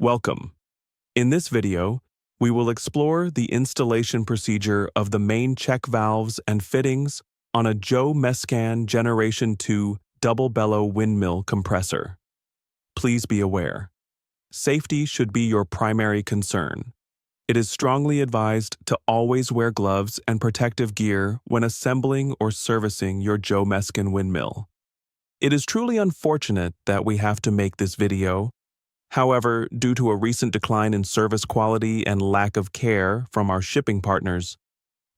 Welcome. In this video, we will explore the installation procedure of the main check valves and fittings on a Joe Mescan Generation 2 double bellow windmill compressor. Please be aware, safety should be your primary concern. It is strongly advised to always wear gloves and protective gear when assembling or servicing your Joe Mescan windmill. It is truly unfortunate that we have to make this video. However, due to a recent decline in service quality and lack of care from our shipping partners,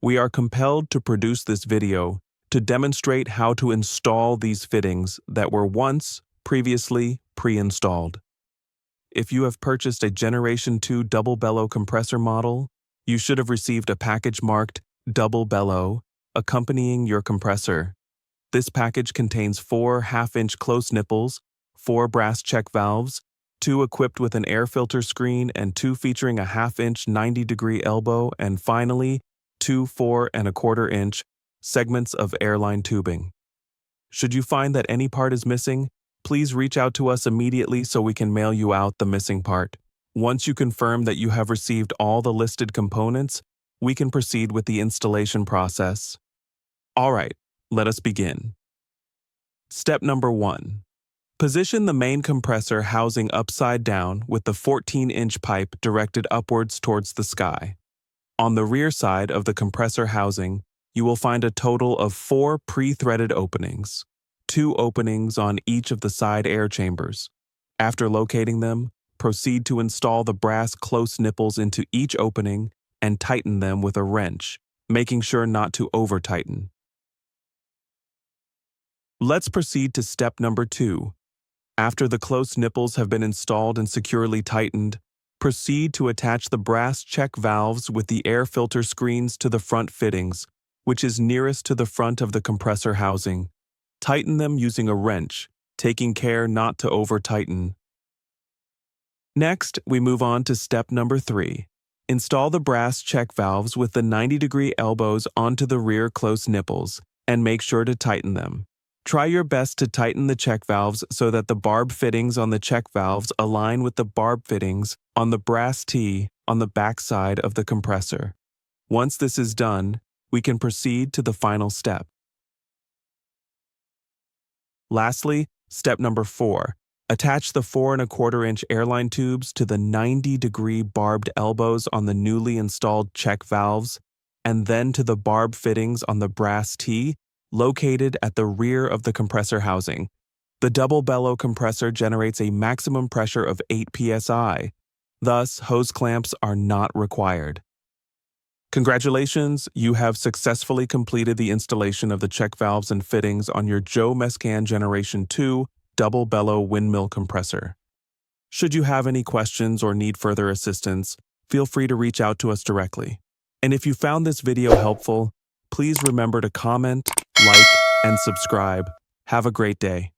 we are compelled to produce this video to demonstrate how to install these fittings that were once previously pre-installed. If you have purchased a Generation 2 double bellow compressor model, you should have received a package marked Double Bellow accompanying your compressor. This package contains 4 half-inch close nipples, 4 brass check valves, 2 equipped with an air filter screen and 2 featuring a half-inch 90-degree elbow, and finally, 2 4 1/4 inch segments of airline tubing. Should you find that any part is missing, please reach out to us immediately so we can mail you out the missing part. Once you confirm that you have received all the listed components, we can proceed with the installation process. All right, let us begin. Step number 1. Position the main compressor housing upside down with the 14-inch pipe directed upwards towards the sky. On the rear side of the compressor housing, you will find a total of 4 pre-threaded openings, 2 openings on each of the side air chambers. After locating them, proceed to install the brass close nipples into each opening and tighten them with a wrench, making sure not to over-tighten. Let's proceed to step number 2. After the close nipples have been installed and securely tightened, proceed to attach the brass check valves with the air filter screens to the front fittings, which is nearest to the front of the compressor housing. Tighten them using a wrench, taking care not to over-tighten. Next, we move on to step number 3. Install the brass check valves with the 90-degree elbows onto the rear close nipples, and make sure to tighten them. Try your best to tighten the check valves so that the barb fittings on the check valves align with the barb fittings on the brass T on the back side of the compressor. Once this is done, we can proceed to the final step. Lastly, step number 4. Attach the 4 1/4 inch airline tubes to the 90-degree barbed elbows on the newly installed check valves, and then to the barb fittings on the brass T located at the rear of the compressor housing. The double bellow compressor generates a maximum pressure of 8 psi. Thus, hose clamps are not required. Congratulations, you have successfully completed the installation of the check valves and fittings on your Joe Mescan Generation 2 double bellow windmill compressor. Should you have any questions or need further assistance, feel free to reach out to us directly. And if you found this video helpful, please remember to comment, like, and subscribe. Have a great day.